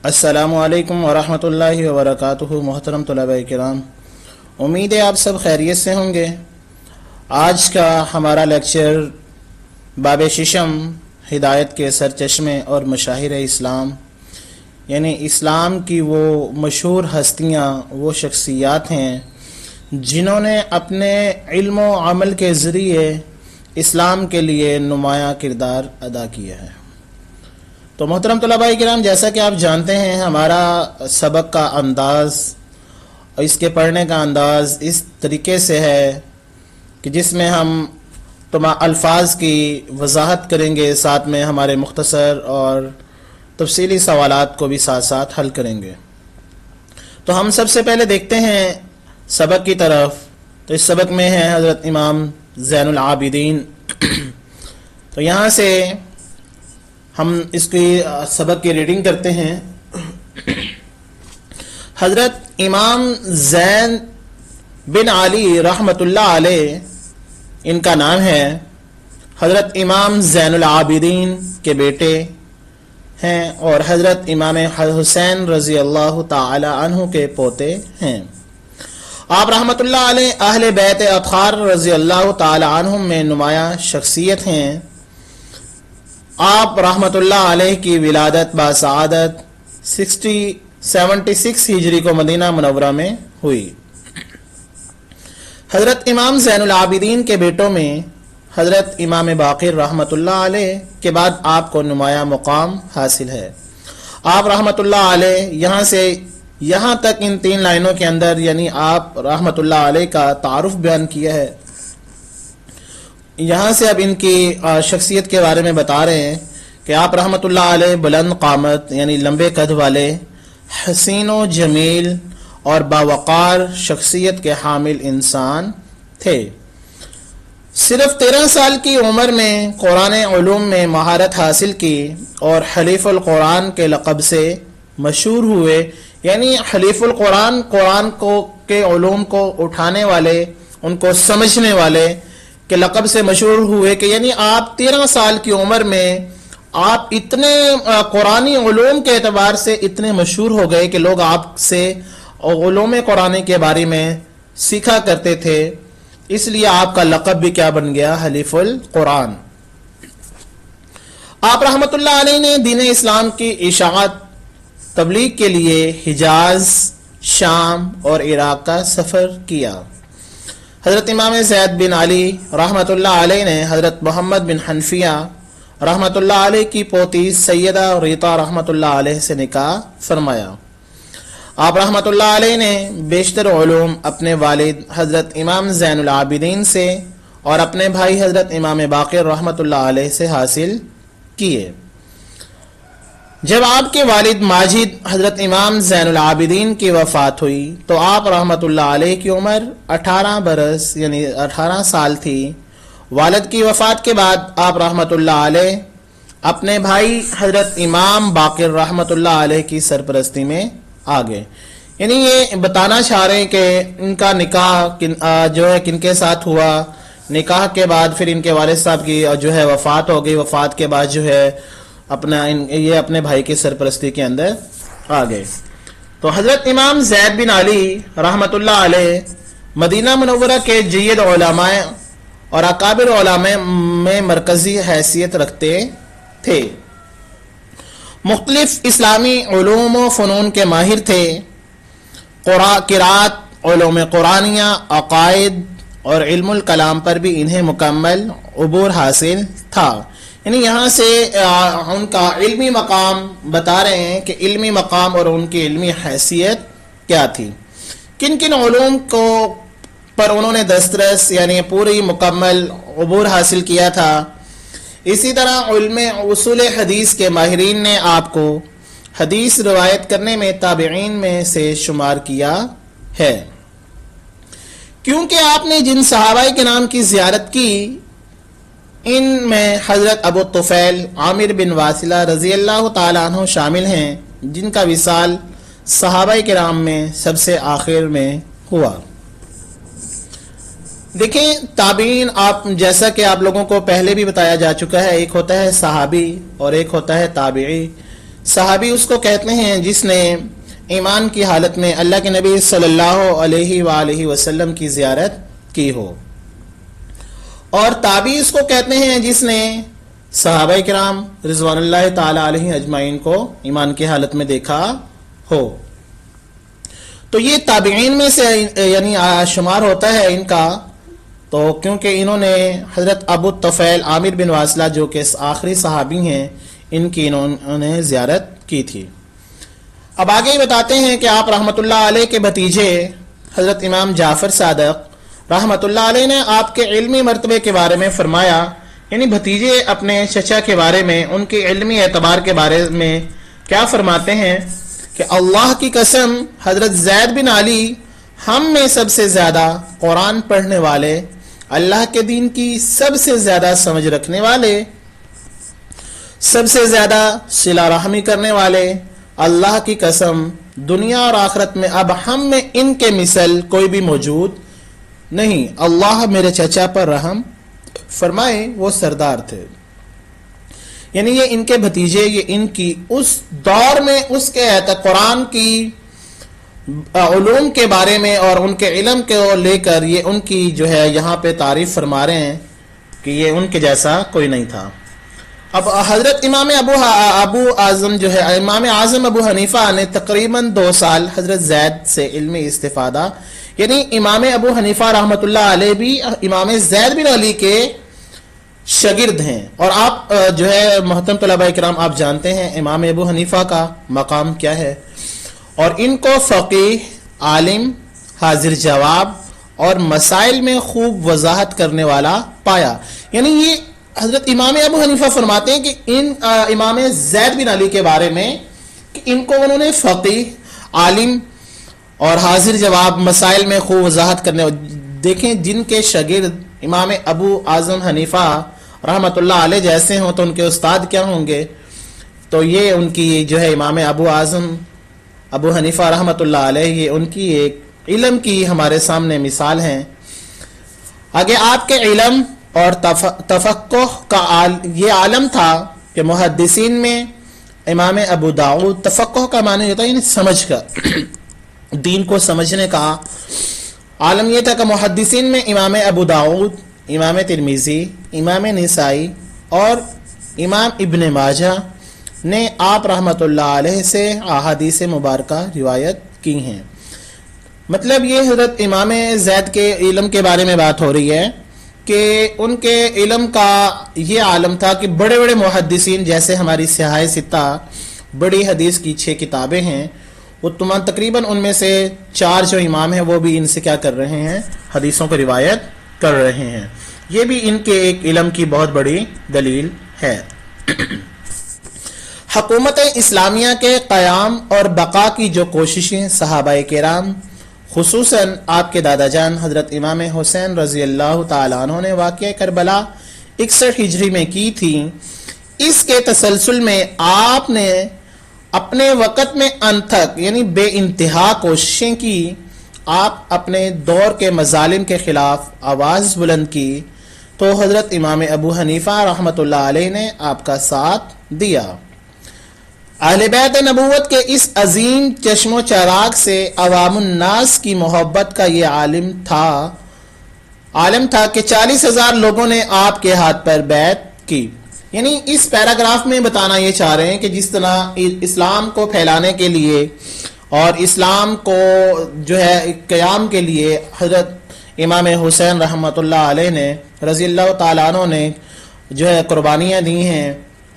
السلام علیکم ورحمۃ اللہ وبرکاتہ۔ محترم طلباء کرام، امید ہے آپ سب خیریت سے ہوں گے۔ آج کا ہمارا لیکچر باب ششم، ہدایت کے سرچشمے اور مشاہیر اسلام، یعنی اسلام کی وہ مشہور ہستیاں، وہ شخصیات ہیں جنہوں نے اپنے علم و عمل کے ذریعے اسلام کے لیے نمایاں کردار ادا کیا ہے۔ تو محترم طلباء کرام، جیسا کہ آپ جانتے ہیں ہمارا سبق کا انداز اور اس کے پڑھنے کا انداز اس طریقے سے ہے کہ جس میں ہم الفاظ کی وضاحت کریں گے، ساتھ میں ہمارے مختصر اور تفصیلی سوالات کو بھی ساتھ ساتھ حل کریں گے۔ تو ہم سب سے پہلے دیکھتے ہیں سبق کی طرف۔ تو اس سبق میں ہے حضرت امام زین العابدین۔ تو یہاں سے ہم اس کی سبق کی ریڈنگ کرتے ہیں۔ حضرت امام زین بن علی رحمۃ اللہ علیہ ان کا نام ہے۔ حضرت امام زین العابدین کے بیٹے ہیں اور حضرت امام حسین رضی اللہ تعالی عنہ کے پوتے ہیں۔ آپ رحمۃ اللہ علیہ اہل بیت اطہار رضی اللہ تعالی عنہم میں نمایاں شخصیت ہیں۔ آپ رحمۃ اللہ علیہ کی ولادت باسعادت 76 ہجری کو مدینہ منورہ میں ہوئی۔ حضرت امام زین العابدین کے بیٹوں میں حضرت امام باقر رحمۃ اللہ علیہ کے بعد آپ کو نمایاں مقام حاصل ہے۔ آپ رحمۃ اللہ علیہ یہاں سے یہاں تک ان 3 لائنوں کے اندر، یعنی آپ رحمۃ اللہ علیہ کا تعارف بیان کیا ہے۔ یہاں سے اب ان کی شخصیت کے بارے میں بتا رہے ہیں کہ آپ رحمۃ اللہ علیہ بلند قامت، یعنی لمبے قد والے، حسین و جمیل اور باوقار شخصیت کے حامل انسان تھے۔ صرف 13 سال کی عمر میں قرآن علوم میں مہارت حاصل کی اور حلیف القرآن کے لقب سے مشہور ہوئے۔ یعنی حلیف القرآن، قرآن کے علوم کو اٹھانے والے، ان کو سمجھنے والے کے لقب سے مشہور ہوئے کہ یعنی آپ 13 سال کی عمر میں آپ اتنے قرآنی علوم کے اعتبار سے اتنے مشہور ہو گئے کہ لوگ آپ سے علوم قرآن کے بارے میں سیکھا کرتے تھے۔ اس لیے آپ کا لقب بھی کیا بن گیا؟ حلیف القرآن۔ آپ رحمۃ اللہ علیہ نے دین اسلام کی اشاعت تبلیغ کے لیے حجاز، شام اور عراق کا سفر کیا۔ حضرت امام زید بن علی رحمۃ اللہ علیہ نے حضرت محمد بن حنفیہ رحمۃ اللہ علیہ کی پوتی سیدہ ریطا رحمۃ اللہ علیہ سے نکاح فرمایا۔ آپ رحمۃ اللہ علیہ نے بیشتر علوم اپنے والد حضرت امام زین العابدین سے اور اپنے بھائی حضرت امام باقر رحمۃ اللہ علیہ سے حاصل کیے۔ جب آپ کے والد ماجد حضرت امام زین العابدین کی وفات ہوئی تو آپ رحمۃ اللہ علیہ کی عمر 18 برس یعنی 18 سال تھی۔ والد کی وفات کے بعد آپ رحمۃ اللہ علیہ اپنے بھائی حضرت امام باقر رحمۃ اللہ علیہ کی سرپرستی میں آگے۔ یعنی یہ بتانا چاہ رہے ہیں کہ ان کا نکاح جو ہے کن کے ساتھ ہوا۔ نکاح کے بعد پھر ان کے والد صاحب کی جو ہے وفات ہو گئی۔ وفات کے بعد جو ہے یہ اپنے بھائی کی سرپرستی کے اندر آ گئے۔ تو حضرت امام زید بن علی رحمۃ اللہ علیہ مدینہ منورہ کے جید علماء اور اکابر علماء میں مرکزی حیثیت رکھتے تھے۔ مختلف اسلامی علوم و فنون کے ماہر تھے۔ قرات، علوم قرآنیہ، عقائد اور علم الکلام پر بھی انہیں مکمل عبور حاصل تھا۔ یعنی یہاں سے ان کا علمی مقام بتا رہے ہیں کہ علمی مقام اور ان کی علمی حیثیت کیا تھی، کن کن علوم کو پر انہوں نے دسترس یعنی پوری مکمل عبور حاصل کیا تھا۔ اسی طرح علم اصول حدیث کے ماہرین نے آپ کو حدیث روایت کرنے میں تابعین میں سے شمار کیا ہے، کیونکہ آپ نے جن صحابہ کرام کی زیارت کی ان میں حضرت ابو طفیل عامر بن واصلہ رضی اللہ تعالیٰ عنہ شامل ہیں، جن کا وصال صحابہ کرام میں سب سے آخر میں ہوا۔ دیکھیں تابعین، آپ جیسا کہ آپ لوگوں کو پہلے بھی بتایا جا چکا ہے، ایک ہوتا ہے صحابی اور ایک ہوتا ہے تابعی۔ صحابی اس کو کہتے ہیں جس نے ایمان کی حالت میں اللہ کے نبی صلی اللہ علیہ وآلہ وسلم کی زیارت کی ہو، اور تابعی اس کو کہتے ہیں جس نے صحابہ کرام رضوان اللہ تعالی علیہ اجمعین کو ایمان کی حالت میں دیکھا ہو۔ تو یہ تابعین میں سے یعنی شمار ہوتا ہے ان کا، تو کیونکہ انہوں نے حضرت ابو طفیل عامر بن واصلہ جو کہ آخری صحابی ہیں ان کی انہوں نے زیارت کی تھی۔ اب آگے ہی بتاتے ہیں کہ آپ رحمۃ اللہ علیہ کے بھتیجے حضرت امام جعفر صادق رحمۃ اللہ علیہ نے آپ کے علمی مرتبے کے بارے میں فرمایا، یعنی بھتیجے اپنے چچا کے بارے میں ان کے علمی اعتبار کے بارے میں کیا فرماتے ہیں کہ اللہ کی قسم حضرت زید بن علی ہم میں سب سے زیادہ قرآن پڑھنے والے، اللہ کے دین کی سب سے زیادہ سمجھ رکھنے والے، سب سے زیادہ صلہ رحمی کرنے والے، اللہ کی قسم دنیا اور آخرت میں اب ہم میں ان کے مثل کوئی بھی موجود نہیں، اللہ میرے چچا پر رحم فرمائے، وہ سردار تھے۔ یعنی یہ ان کے بھتیجے، یہ ان کی اس دور میں اس کے قرآن کی علوم کے بارے میں اور ان کے علم کو لے کر یہ ان کی جو ہے یہاں پہ تعریف فرما رہے ہیں کہ یہ ان کے جیسا کوئی نہیں تھا۔ اب حضرت امام ابو اعظم جو ہے امام اعظم ابو حنیفہ نے تقریباً 2 سال حضرت زید سے علمی استفادہ، یعنی امام ابو حنیفہ رحمۃ اللہ علیہ بھی امام زید بن علی کے شاگرد ہیں، اور آپ جو ہے محترم طلباء کرام آپ جانتے ہیں امام ابو حنیفہ کا مقام کیا ہے، اور ان کو فقیہ، عالم، حاضر جواب اور مسائل میں خوب وضاحت کرنے والا پایا۔ یعنی یہ حضرت امام ابو حنیفہ فرماتے ہیں کہ ان امام زید بن علی کے بارے میں کہ ان کو انہوں نے فقیہ، عالم اور حاضر جواب مسائل میں خوب وضاحت کرنے، دیکھیں جن کے شاگرد امام ابو اعظم حنیفہ رحمۃ اللہ علیہ جیسے ہوں تو ان کے استاد کیا ہوں گے، تو یہ ان کی جو ہے امام ابو اعظم ابو حنیفہ رحمۃ اللہ علیہ یہ ان کی ایک علم کی ہمارے سامنے مثال ہیں۔ آگے آپ کے علم اور تفقہ کا یہ عالم تھا کہ محدثین میں امام ابو داؤد، تفقہ کا معنی ہوتا ہے یعنی سمجھ کر دین کو سمجھنے کا عالم یہ تھا کہ محدثین میں امام ابو داؤد، امام ترمذی، امام نسائی اور امام ابن ماجہ نے آپ رحمۃ اللہ علیہ سے احادیث مبارکہ روایت کی ہیں۔ مطلب یہ حضرت امام زید کے علم کے بارے میں بات ہو رہی ہے کہ ان کے علم کا یہ عالم تھا کہ بڑے بڑے محدثین جیسے ہماری سیاح ستہ بڑی حدیث کی 6 کتابیں ہیں، وہ تمام تقریباً ان میں سے 4 جو امام ہیں وہ بھی ان سے کیا کر رہے ہیں، حدیثوں کو روایت کر رہے ہیں۔ یہ بھی ان کے ایک علم کی بہت بڑی دلیل ہے۔ حکومت اسلامیہ کے قیام اور بقا کی جو کوششیں صحابہ کرام خصوصاً آپ کے دادا جان حضرت امام حسین رضی اللہ تعالیٰ عنہ نے واقعہ کربلا 61 ہجری میں کی تھی، اس کے تسلسل میں آپ نے اپنے وقت میں انتھک یعنی بے انتہا کوششیں کی، آپ اپنے دور کے مظالم کے خلاف آواز بلند کی تو حضرت امام ابو حنیفہ رحمۃ اللہ علیہ نے آپ کا ساتھ دیا۔ اہل بیت نبوت کے اس عظیم چشم و چراغ سے عوام الناس کی محبت کا یہ عالم تھا کہ 40,000 لوگوں نے آپ کے ہاتھ پر بیعت کی۔ یعنی اس پیراگراف میں بتانا یہ چاہ رہے ہیں کہ جس طرح اسلام کو پھیلانے کے لیے اور اسلام کو جو ہے قیام کے لیے حضرت امام حسین رحمۃ اللہ علیہ نے رضی اللہ تعالیٰ عنہ نے جو ہے قربانیاں دی ہیں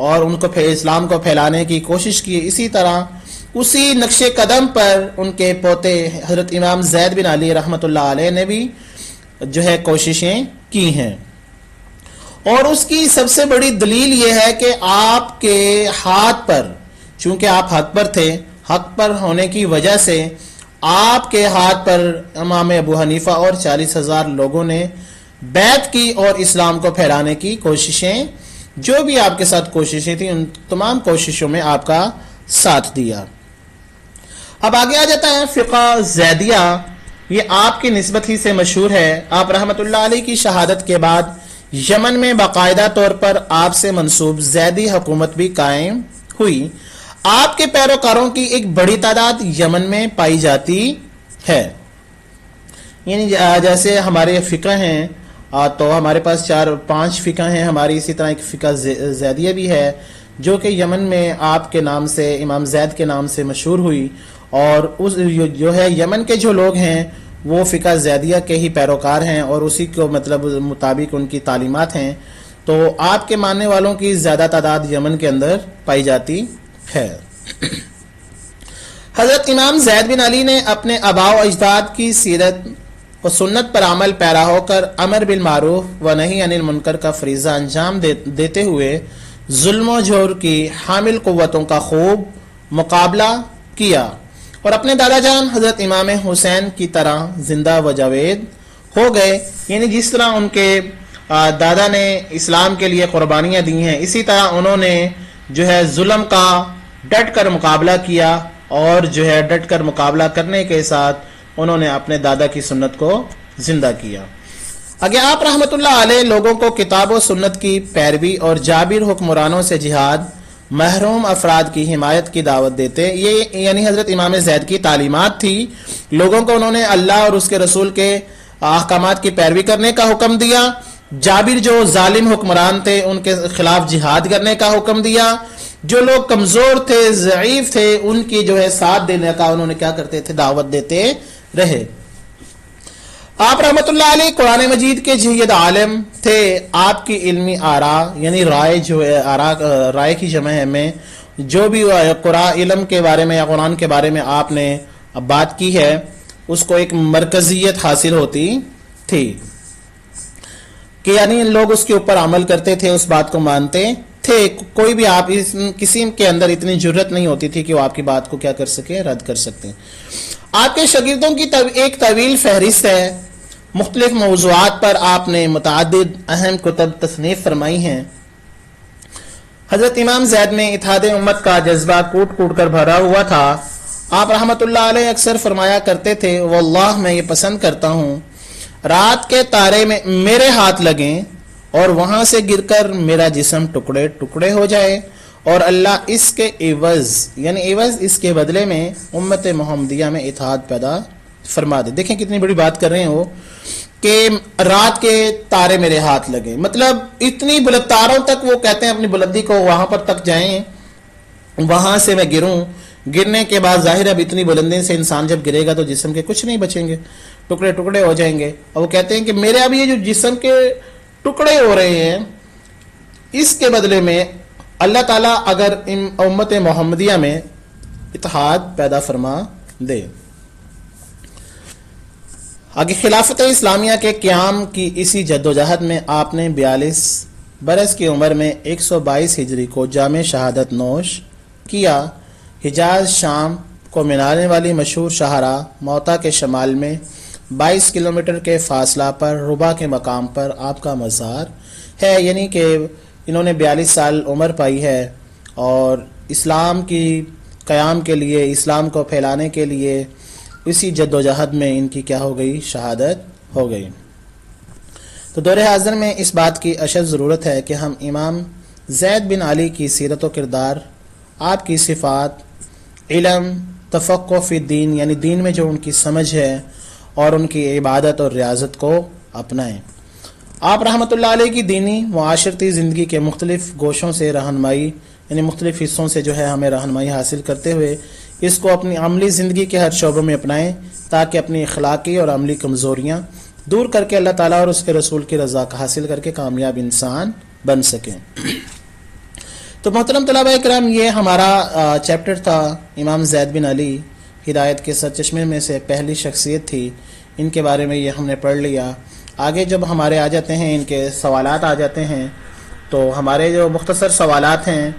اور ان کو اسلام کو پھیلانے کی کوشش کی، اسی طرح اسی نقش قدم پر ان کے پوتے حضرت امام زید بن علی رحمۃ اللہ علیہ نے بھی جو ہے کوششیں کی ہیں۔ اور اس کی سب سے بڑی دلیل یہ ہے کہ آپ کے ہاتھ پر، چونکہ آپ حق پر تھے، حق پر ہونے کی وجہ سے آپ کے ہاتھ پر امام ابو حنیفہ اور 40,000 لوگوں نے بیعت کی اور اسلام کو پھیلانے کی کوششیں، جو بھی آپ کے ساتھ کوششیں تھیں ان تمام کوششوں میں آپ کا ساتھ دیا۔ اب آگے آ جاتا ہے فقہ زیدیہ، یہ آپ کی نسبت ہی سے مشہور ہے۔ آپ رحمۃ اللہ علیہ کی شہادت کے بعد یمن میں باقاعدہ طور پر آپ سے منسوب زیدی حکومت بھی قائم ہوئی۔ آپ کے پیروکاروں کی ایک بڑی تعداد یمن میں پائی جاتی ہے. یعنی جیسے ہمارے فقہ ہیں تو ہمارے پاس 4-5 فقہ ہیں ہماری، اسی طرح ایک فقہ زیدیہ بھی ہے جو کہ یمن میں آپ کے نام سے، امام زید کے نام سے مشہور ہوئی، اور اس جو ہے یمن کے جو لوگ ہیں وہ فقہ زیدیہ کے ہی پیروکار ہیں اور اسی کو مطلب مطابق ان کی تعلیمات ہیں. تو آپ کے ماننے والوں کی زیادہ تعداد یمن کے اندر پائی جاتی ہے. حضرت امام زید بن علی نے اپنے آباء و اجداد کی سیرت و سنت پر عمل پیرا ہو کر امر بالمعروف و نہی عن المنکر کا فریضہ انجام دیتے ہوئے ظلم و جور کی حامل قوتوں کا خوب مقابلہ کیا اور اپنے دادا جان حضرت امام حسین کی طرح زندہ و جاوید ہو گئے. یعنی جس طرح ان کے دادا نے اسلام کے لیے قربانیاں دی ہیں، اسی طرح انہوں نے جو ہے ظلم کا ڈٹ کر مقابلہ کیا، اور جو ہے ڈٹ کر مقابلہ کرنے کے ساتھ انہوں نے اپنے دادا کی سنت کو زندہ کیا. آگے آپ رحمت اللہ علیہ لوگوں کو کتاب و سنت کی پیروی اور جابر حکمرانوں سے جہاد، محروم افراد کی حمایت کی دعوت دیتے. یہ یعنی حضرت امام زید کی تعلیمات تھی. لوگوں کو انہوں نے اللہ اور اس کے رسول کے احکامات کی پیروی کرنے کا حکم دیا. جابر جو ظالم حکمران تھے ان کے خلاف جہاد کرنے کا حکم دیا. جو لوگ کمزور تھے، ضعیف تھے، ان کی جو ہے ساتھ دینے کا انہوں نے کیا کرتے تھے، دعوت دیتے رہے. آپ رحمت اللہ علیہ قرآن مجید کے جید عالم تھے. آپ کی علمی آرا یعنی رائے جو ہے، رائے کی جمع ہے میں جو بھی قرآن علم کے بارے میں یا قرآن کے بارے میں آپ نے بات کی ہے اس کو ایک مرکزیت حاصل ہوتی تھی کہ یعنی لوگ اس کے اوپر عمل کرتے تھے، اس بات کو مانتے تھے. کوئی بھی آپ کسی کے اندر اتنی جرت نہیں ہوتی تھی کہ وہ آپ کی بات کو کیا کر سکے، رد کر سکتے. آپ کے شاگردوں کی ایک طویل فہرست ہے. مختلف موضوعات پر آپ نے متعدد اہم کتب تصنیف فرمائی ہیں. حضرت امام زید میں اتحاد امت کا جذبہ کوٹ کوٹ کر بھرا ہوا تھا. آپ رحمت اللہ علیہ اکثر فرمایا کرتے تھے، واللہ میں یہ پسند کرتا ہوں رات کے تارے میں میرے ہاتھ لگیں اور وہاں سے گر کر میرا جسم ٹکڑے ٹکڑے ہو جائے، اور اللہ اس کے عوض یعنی عوض اس کے بدلے میں امت محمدیہ میں اتحاد پیدا فرما دے. دیکھیں کتنی بڑی بات کر رہے ہیں وہ کہ رات کے تارے میرے ہاتھ لگے، مطلب اتنی بلند تاروں تک وہ کہتے ہیں اپنی بلندی کو وہاں پر تک جائیں، وہاں سے میں گروں. گرنے کے بعد ظاہر اب اتنی بلندی سے انسان جب گرے گا تو جسم کے کچھ نہیں بچیں گے، ٹکڑے ٹکڑے ہو جائیں گے. اور وہ کہتے ہیں کہ میرے اب یہ جو جسم کے ٹکڑے ہو رہے ہیں اس کے بدلے میں اللہ تعالیٰ اگر امت محمدیہ میں اتحاد پیدا فرما دے. آگے خلافت اسلامیہ کے قیام کی اسی جدوجہد میں آپ نے 42 برس کی عمر میں 122 ہجری کو جامع شہادت نوش کیا. حجاز شام کو ملانے والی مشہور شاہراہ موتا کے شمال میں 22 کلومیٹر کے فاصلہ پر ربا کے مقام پر آپ کا مزار ہے. یعنی کہ انہوں نے 42 سال عمر پائی ہے اور اسلام کی قیام کے لیے، اسلام کو پھیلانے کے لیے اسی جد و جہد میں ان کی کیا ہو گئی، شہادت ہو گئی. تو دور حاضر میں اس بات کی اشد ضرورت ہے کہ ہم امام زید بن علی کی سیرت و کردار، آپ کی صفات، علم، تفقہ فی الدین یعنی دین میں جو ان کی سمجھ ہے اور ان کی عبادت اور ریاضت کو اپنائیں. آپ رحمت اللہ علیہ کی دینی معاشرتی زندگی کے مختلف گوشوں سے رہنمائی یعنی مختلف حصوں سے جو ہے ہمیں رہنمائی حاصل کرتے ہوئے اس کو اپنی عملی زندگی کے ہر شعبے میں اپنائیں تاکہ اپنی اخلاقی اور عملی کمزوریاں دور کر کے اللہ تعالیٰ اور اس کے رسول کی رضا کا حاصل کر کے کامیاب انسان بن سکیں. تو محترم طلبہ اکرام، یہ ہمارا چیپٹر تھا امام زید بن علی، ہدایت کے سرچشمے میں سے پہلی شخصیت تھی. ان کے بارے میں یہ ہم نے پڑھ لیا. آگے جب ہمارے آ جاتے ہیں، ان کے سوالات آ جاتے ہیں، تو ہمارے جو مختصر سوالات ہیں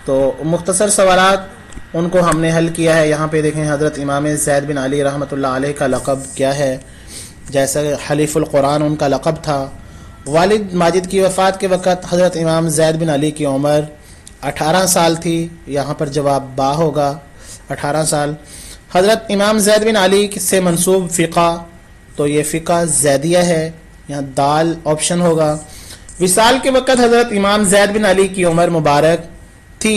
تو مختصر سوالات ان کو ہم نے حل کیا ہے. یہاں پہ دیکھیں حضرت امام زید بن علی رحمۃ اللہ علیہ کا لقب کیا ہے. جیسا حلیف القرآن ان کا لقب تھا. والد ماجد کی وفات کے وقت حضرت امام زید بن علی کی عمر 18 سال تھی. یہاں پر جواب با ہوگا، 18 سال. حضرت امام زید بن علی سے منسوب فقہ، تو یہ فقہ زیدیہ ہے، یہاں دال آپشن ہوگا. وصال کے وقت حضرت امام زید بن علی کی عمر مبارک تھی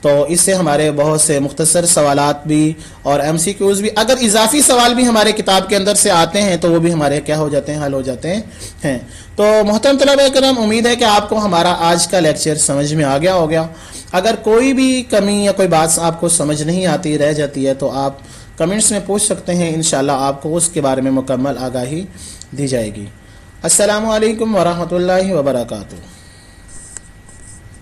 تو اس سے ہمارے بہت سے مختصر سوالات بھی اور ایم سی کیوز بھی، اگر اضافی سوال بھی ہمارے کتاب کے اندر سے آتے ہیں تو وہ بھی ہمارے کیا ہو جاتے ہیں، حل ہو جاتے ہیں۔ تو محترم طلباء کرام، امید ہے کہ آپ کو ہمارا آج کا لیکچر سمجھ میں آ گیا ہوگا۔ اگر کوئی بھی کمی یا کوئی بات آپ کو سمجھ نہیں آتی، رہ جاتی ہے، تو آپ کمنٹس میں پوچھ سکتے ہیں، انشاءاللہ آپ کو اس کے بارے میں مکمل آگاہی دی جائے گی۔ السلام علیکم ورحمۃ اللہ وبرکاتہ۔